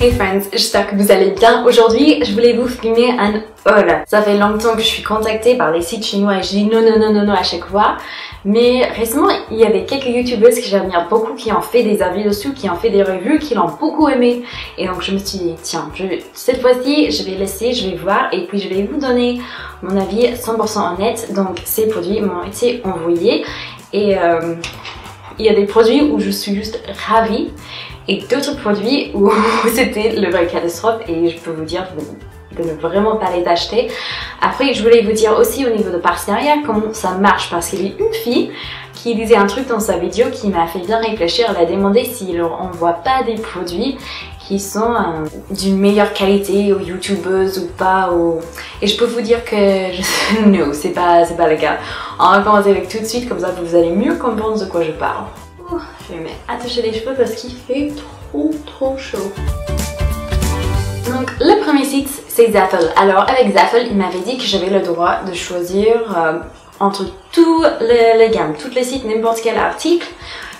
Hey friends, j'espère que vous allez bien. Aujourd'hui, je voulais vous filmer un haul. Ça fait longtemps que je suis contactée par les sites chinois et je dis non à chaque fois. Mais récemment, il y avait quelques youtubeuses que j'admire beaucoup qui ont fait des avis dessus, qui ont fait des revues, qui l'ont beaucoup aimé. Et donc je me suis dit, tiens, cette fois-ci, je vais laisser, je vais voir et puis je vais vous donner mon avis 100% honnête. Donc ces produits m'ont été envoyés et il y a des produits où je suis juste ravie. Et d'autres produits où c'était le vrai catastrophe et je peux vous dire de ne vraiment pas les acheter. Après, je voulais vous dire aussi au niveau de partenariat comment ça marche parce qu'il y a une fille qui disait un truc dans sa vidéo qui m'a fait bien réfléchir. Elle a demandé s'il leur envoie pas des produits qui sont d'une meilleure qualité aux youtubeuses ou pas. Et je peux vous dire que non, c'est pas le cas. On va commencer avec tout de suite, comme ça vous allez mieux comprendre de quoi je parle. Je vais m'attacher les cheveux parce qu'il fait trop chaud. Donc le premier site c'est Zaful. Alors avec Zaful il m'avait dit que j'avais le droit de choisir entre toutes les gammes, tous les sites, n'importe quel article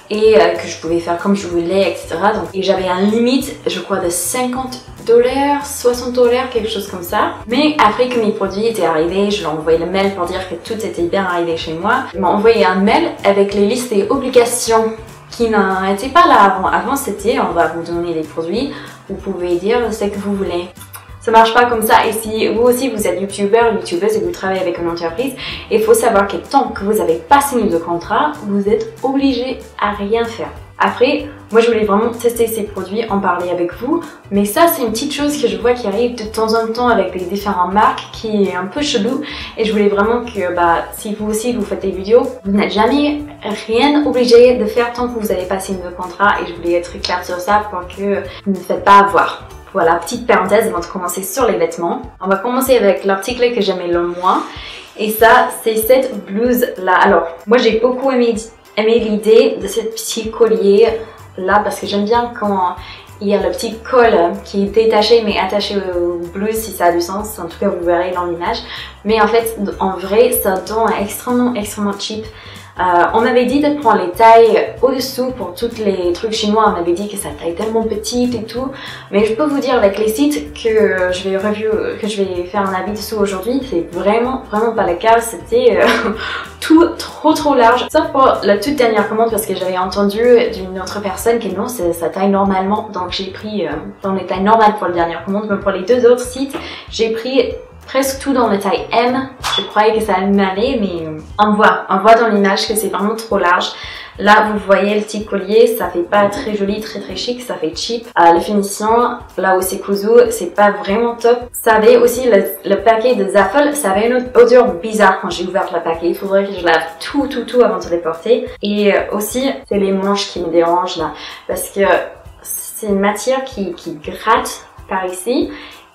et que je pouvais faire comme je voulais, etc. Et j'avais un limite, je crois, de $50, $60, quelque chose comme ça. Mais après que mes produits étaient arrivés, je lui ai envoyé le mail pour dire que tout était bien arrivé chez moi. Il m'a envoyé un mail avec les listes et obligations qui n'étaient pas là avant. Avant c'était on va vous donner les produits, vous pouvez dire ce que vous voulez. Ça marche pas comme ça et si vous aussi vous êtes youtubeur, youtubeuse et que vous travaillez avec une entreprise, il faut savoir que tant que vous n'avez pas signé de contrat, vous êtes obligé à rien faire. Après, moi je voulais vraiment tester ces produits, en parler avec vous, mais ça c'est une petite chose que je vois qui arrive de temps en temps avec les différentes marques qui est un peu chelou et je voulais vraiment que si vous aussi vous faites des vidéos, vous n'êtes jamais rien obligé de faire tant que vous n'avez pas signé de contrat et je voulais être claire sur ça pour que vous ne faites pas avoir. Voilà, petite parenthèse avant de commencer sur les vêtements. On va commencer avec l'article que j'aimais le moins et ça c'est cette blouse là. Alors moi j'ai beaucoup aimé l'idée de ce petit collier là parce que j'aime bien quand il y a le petit col qui est détaché mais attaché au blouse si ça a du sens, en tout cas vous verrez dans l'image, mais en fait en vrai ça donne extrêmement cheap. On m'avait dit de prendre les tailles au-dessous pour tous les trucs chinois, on m'avait dit que ça taille tellement petite et tout, mais je peux vous dire avec les sites que je vais faire un avis dessous aujourd'hui, c'est vraiment pas le cas, c'était tout trop large, sauf pour la toute dernière commande parce que j'avais entendu d'une autre personne que non, ça taille normalement, donc j'ai pris dans les tailles normales pour la dernière commande, mais pour les deux autres sites, j'ai pris presque tout dans la taille M. Je croyais que ça allait m'aller, mais on voit dans l'image que c'est vraiment trop large. Là, vous voyez le petit collier, ça fait pas très joli, très chic, ça fait cheap. La finition, là où c'est cousu, c'est pas vraiment top. Ça avait aussi le paquet de Zaful, ça avait une odeur bizarre quand j'ai ouvert le paquet. Il faudrait que je lave tout avant de les porter. Et aussi, c'est les manches qui me dérangent là, parce que c'est une matière qui gratte par ici.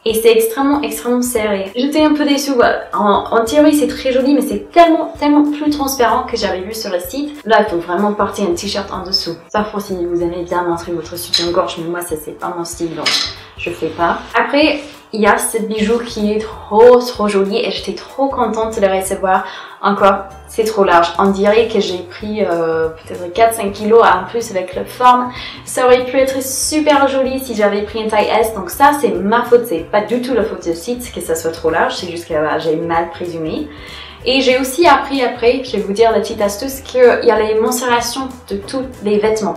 Et c'est extrêmement serré. J'étais un peu déçue. En théorie c'est très joli mais c'est tellement plus transparent que j'avais vu sur le site. Là il faut vraiment porter un t-shirt en dessous. Ça pour si vous aimez bien montrer votre soutien-gorge, mais moi ça c'est pas mon style donc je fais pas. Après il y a ce bijou qui est trop joli et j'étais trop contente de le recevoir. Encore, c'est trop large. On dirait que j'ai pris peut-être 4-5 kilos en plus avec la forme. Ça aurait pu être super joli si j'avais pris une taille S. Donc ça, c'est ma faute. C'est pas du tout la faute du site que ça soit trop large. C'est juste que j'ai mal présumé. Et j'ai aussi appris après, je vais vous dire la petite astuce, qu'il y a les mensurations de tous les vêtements.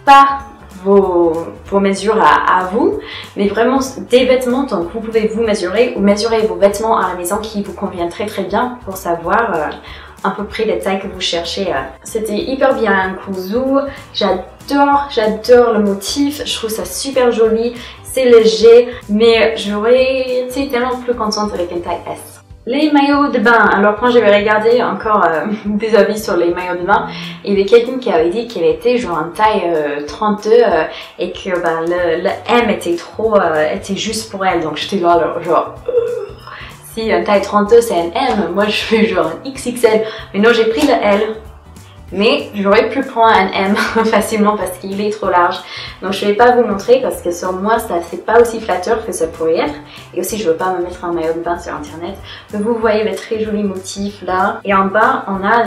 Pas vos mesures à vous, mais vraiment des vêtements, donc vous pouvez vous mesurer ou mesurer vos vêtements à la maison qui vous conviennent très bien pour savoir à peu près les tailles que vous cherchez. C'était hyper bien cousu, j'adore le motif, je trouve ça super joli, c'est léger, mais j'aurais été tellement plus contente avec une taille S. Les maillots de bain. Alors quand j'avais regardé encore des avis sur les maillots de bain, il y avait quelqu'un qui avait dit qu'il était genre en taille 32 et que le M était juste pour elle. Donc j'étais là genre si une taille 32 c'est un M, moi je fais genre un XXL. Mais non, j'ai pris le L. Mais j'aurais pu prendre un M facilement parce qu'il est trop large. Donc je vais pas vous montrer parce que sur moi ça c'est pas aussi flatteur que ça pourrait être. Et aussi je veux pas me mettre un maillot de bain sur internet. Mais vous voyez le très joli motif là. Et en bas on a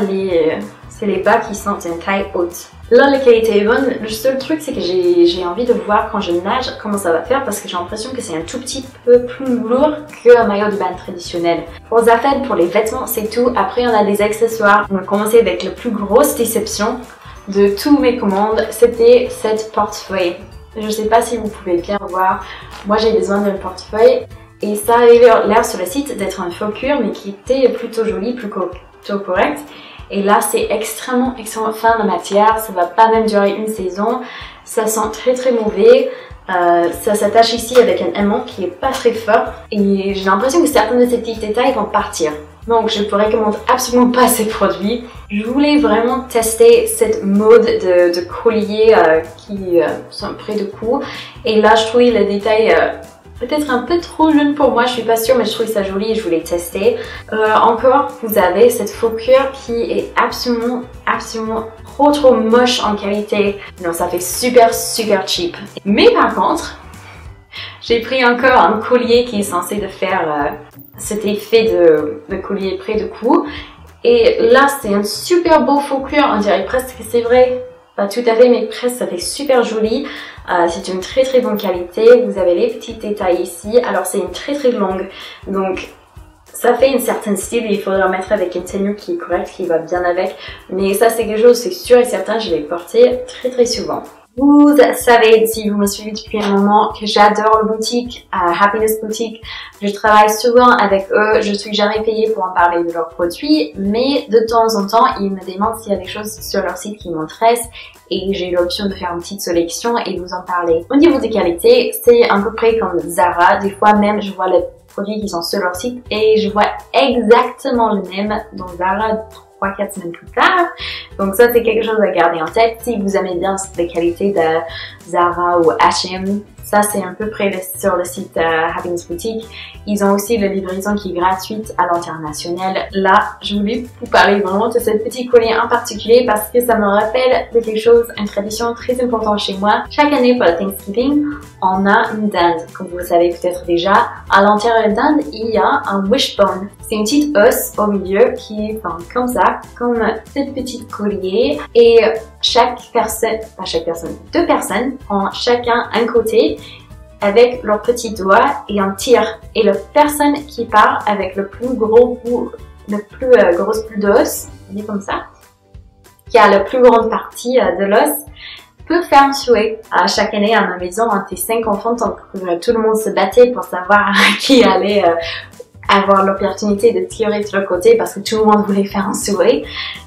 c'est les bas qui sont une taille haute. Là, la qualité est bonne. Le seul truc, c'est que j'ai envie de voir quand je nage comment ça va faire parce que j'ai l'impression que c'est un tout petit peu plus lourd qu'un maillot de bain traditionnel. Pour Zafed, pour les vêtements, c'est tout. Après, on a des accessoires. On va commencer avec la plus grosse déception de tous mes commandes. C'était cette portefeuille. Je sais pas si vous pouvez bien voir. Moi, j'ai besoin d'un portefeuille. Et ça avait l'air sur le site d'être un faux cuir, mais qui était plutôt joli, plutôt correct. Et là, c'est extrêmement fin de matière, ça va pas même durer une saison, ça sent très mauvais, ça s'attache ici avec un aimant qui est pas très fort et j'ai l'impression que certains de ces petits détails vont partir. Donc je ne recommande absolument pas ces produits. Je voulais vraiment tester cette mode de collier qui sont près de cou et là je trouvais le détail peut-être un peu trop jeune pour moi, je suis pas sûre, mais je trouve ça joli et je voulais tester. Encore, vous avez cette faux cuir qui est absolument trop moche en qualité. Non, ça fait super cheap. Mais par contre, j'ai pris encore un collier qui est censé de faire cet effet de collier près de cou. Et là, c'est un super beau faux cuir, on dirait presque que c'est vrai. Pas tout à fait, mais presque, ça fait super joli. C'est une très bonne qualité. Vous avez les petits détails ici. Alors c'est une très longue. Donc ça fait une certaine style. Il faudra mettre avec une tenue qui est correcte, qui va bien avec. Mais ça c'est quelque chose, c'est sûr et certain, je l'ai porté très souvent. Vous savez, si vous me suivez depuis un moment, que j'adore le boutique, Happiness Boutique. Je travaille souvent avec eux, je suis jamais payée pour en parler de leurs produits, mais de temps en temps, ils me demandent s'il y a des choses sur leur site qui m'intéressent et j'ai l'option de faire une petite sélection et de vous en parler. Au niveau des qualités, c'est à peu près comme Zara. Des fois même, je vois les produits qui sont sur leur site et je vois exactement le même dans Zara 3-4 semaines plus tard. Donc ça, c'est quelque chose à garder en tête. Si vous aimez bien les qualités de Zara ou H&M, ça c'est à peu près sur le site Happiness Boutique. Ils ont aussi la livraison qui est gratuite à l'international. Là, je voulais vous parler vraiment de ce petit collier en particulier parce que ça me rappelle de quelque chose, une tradition très importante chez moi. Chaque année pour le Thanksgiving, on a une dinde. Comme vous le savez peut-être déjà, à l'intérieur de la dinde, il y a un wishbone. C'est une petite os au milieu qui est comme ça, comme ce petit collier. Et deux personnes ont chacun un côté avec leur petit doigt et un tir. Et la personne qui part avec le plus gros bout, grosse bout d'os, dit comme ça, qui a la plus grande partie de l'os, peut faire un souhait. Chaque année à ma maison, on était 5 enfants, donc tout le monde se battait pour savoir qui allait avoir l'opportunité de tirer de l'autre côté parce que tout le monde voulait faire un souhait.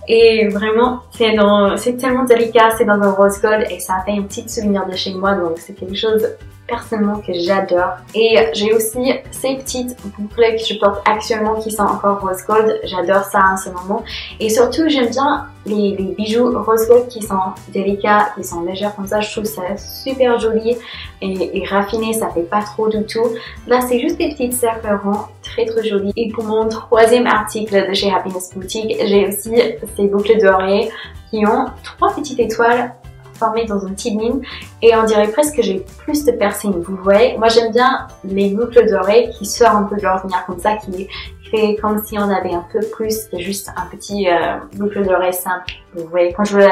Et vraiment, c'est tellement délicat, c'est dans un rose gold et ça fait un petit souvenir de chez moi, donc c'est quelque chose personnellement que j'adore. Et j'ai aussi ces petites boucles que je porte actuellement qui sont encore rose gold, j'adore ça en ce moment. Et surtout, j'aime bien les bijoux rose gold qui sont délicats, qui sont légers comme ça, je trouve ça super joli et raffiné, ça fait pas trop du tout. Là, c'est juste des petites cercles ronds, très jolis. Et pour mon troisième article de chez Happiness Boutique, j'ai aussi ces boucles dorées qui ont 3 petites étoiles formées dans une petite ligne et on dirait presque que j'ai plus de piercing. Vous voyez, moi j'aime bien les boucles dorées qui sortent un peu de l'ordinaire comme ça, qui fait comme si on avait un peu plus que juste un petit boucle d'oreille simple. Vous voyez, quand je veux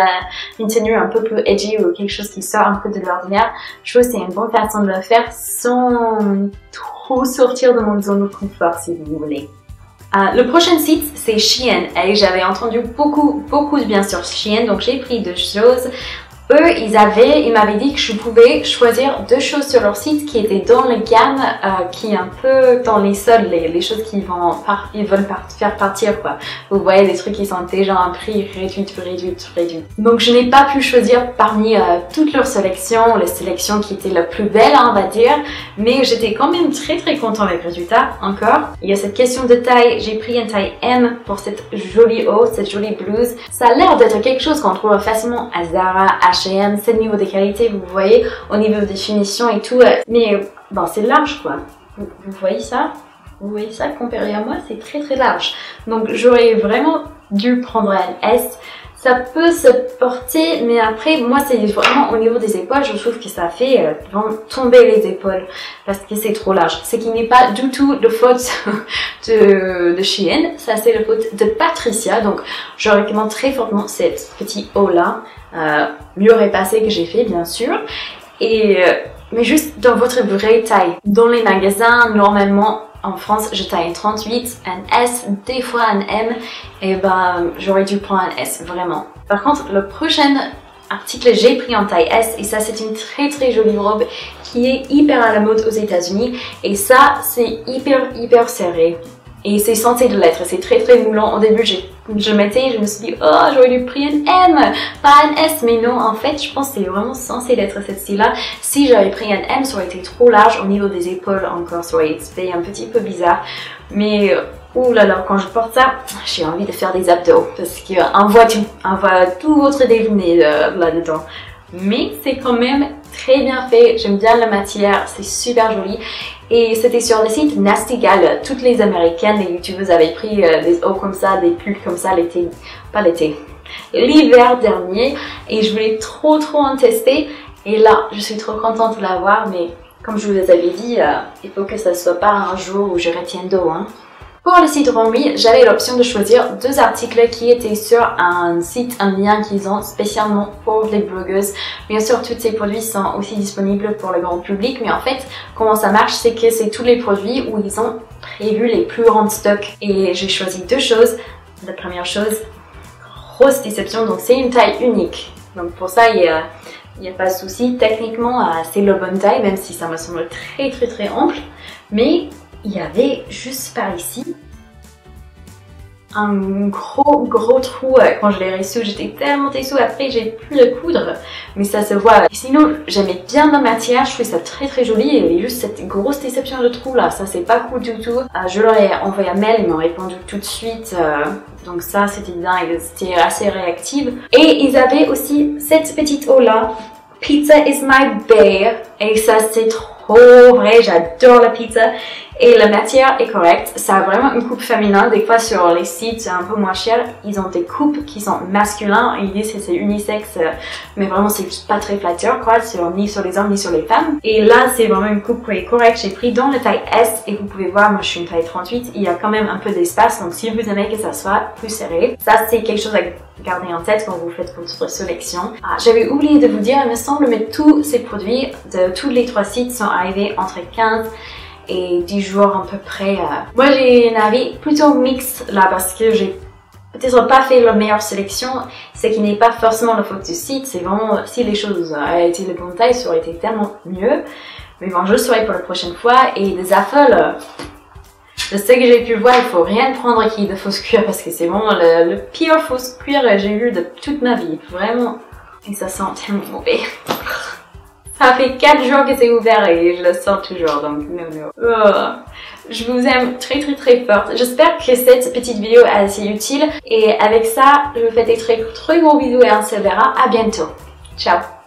une tenue un peu plus edgy ou quelque chose qui sort un peu de l'ordinaire, je trouve que c'est une bonne façon de le faire sans trop sortir de mon zone de confort, si vous voulez. Le prochain site, c'est Shein. Et j'avais entendu beaucoup de bien sur Shein, donc j'ai pris 2 choses. Eux, ils m'avaient dit que je pouvais choisir 2 choses sur leur site qui étaient dans la gamme, qui est un peu dans les soldes, les choses qu'ils veulent faire partir, quoi. Vous voyez, des trucs qui sont déjà à un prix réduit. Donc je n'ai pas pu choisir parmi toute leur sélection, les sélections qui étaient la plus belle, on va dire, mais j'étais quand même très contente avec le résultat, encore. Il y a cette question de taille, j'ai pris une taille M pour cette jolie haut, cette jolie blouse. Ça a l'air d'être quelque chose qu'on trouve facilement à Zara, H&M, c'est le niveau des qualités, vous voyez, au niveau des finitions et tout, mais bon, c'est large quoi. Vous voyez ça? Vous voyez ça comparé à moi, c'est très large. Donc j'aurais vraiment dû prendre un S. ça peut se porter, mais après, moi, c'est vraiment au niveau des épaules, je trouve que ça fait vraiment tomber les épaules parce que c'est trop large. Ce qui n'est pas du tout de faute de Shein, ça c'est la faute de Patricia. Donc, je recommande très fortement cette petit haut-là, mieux repassé que j'ai fait, bien sûr. Et, mais juste dans votre vraie taille. Dans les magasins, normalement, en France, je taille un 38, un S, des fois un M, et ben j'aurais dû prendre un S, vraiment. Par contre, le prochain article, j'ai pris en taille S, et ça c'est une très jolie robe qui est hyper à la mode aux États-Unis, et ça c'est hyper serré. Et c'est censé de l'être, c'est très moulant. Au début, je me suis dit, oh, j'aurais dû prendre un M, pas un S. Mais non, en fait, je pense que c'est vraiment censé d'être cette style-là. Si j'avais pris un M, ça aurait été trop large au niveau des épaules encore, ça aurait été un petit peu bizarre. Mais, ouh là là, quand je porte ça, j'ai envie de faire des abdos parce qu'on voit tout votre déjeuner là-dedans. Mais c'est quand même très bien fait, j'aime bien la matière, c'est super joli. Et c'était sur le site Nasty Gal, toutes les américaines, les youtubeuses avaient pris des hauts comme ça, des pulls comme ça l'hiver dernier. Et je voulais trop en tester. Et là, je suis trop contente de l'avoir, mais comme je vous avais dit, il faut que ça soit pas un jour où je retiens d'eau, hein. Pour le site Romwe, j'avais l'option de choisir 2 articles qui étaient sur un site, un lien qu'ils ont spécialement pour les blogueuses. Bien sûr, tous ces produits sont aussi disponibles pour le grand public, mais en fait, comment ça marche, c'est que c'est tous les produits où ils ont prévu les plus grands stocks. Et j'ai choisi 2 choses. La première chose, grosse déception, donc c'est une taille unique. Donc pour ça, il n'y a pas de souci. Techniquement, c'est la bonne taille, même si ça me semble très ample. Mais il y avait juste par ici un gros trou. Quand je l'ai reçu, j'étais tellement déçue. Après, j'ai pu le coudre, mais ça se voit. Et sinon, j'aimais bien la matière, je trouvais ça très joli. Et il y avait juste cette grosse déception de trou là, ça c'est pas cool du tout. Je leur ai envoyé un mail, ils m'ont répondu tout de suite. Donc ça, c'était bien, c'était assez réactive. Et ils avaient aussi cette petite eau là. Pizza is my bae. Et ça, c'est trop vrai, j'adore la pizza. Et la matière est correcte, ça a vraiment une coupe féminin. Des fois sur les sites un peu moins chers, ils ont des coupes qui sont masculins. Ils disent que c'est unisexe, mais vraiment c'est juste pas très flatteur quoi, ni sur les hommes ni sur les femmes. Et là c'est vraiment une coupe qui est correcte. J'ai pris dans la taille S et vous pouvez voir, moi je suis une taille 38, il y a quand même un peu d'espace. Donc si vous aimez que ça soit plus serré, ça c'est quelque chose à garder en tête quand vous faites votre sélection. J'avais oublié de vous dire, il me semble, mais tous ces produits de tous les 3 sites sont arrivés entre 15 et 10 jours à peu près. Moi j'ai un avis plutôt mixte là parce que j'ai peut-être pas fait la meilleure sélection, ce qui n'est pas forcément la faute du site, c'est vraiment si les choses avaient été de bonne taille, ça aurait été tellement mieux. Mais bon, je le saurai pour la prochaine fois. Et des affles, de ce que j'ai pu voir, il faut rien prendre qui est de fausse cuir parce que c'est vraiment le pire fausse cuir que j'ai eu de toute ma vie, vraiment. Et ça sent tellement mauvais. Ça fait 4 jours que c'est ouvert et je le sens toujours, donc non. Je vous aime très fort. J'espère que cette petite vidéo a été utile. Et avec ça, je vous fais des très gros bisous et on se verra à bientôt. Ciao!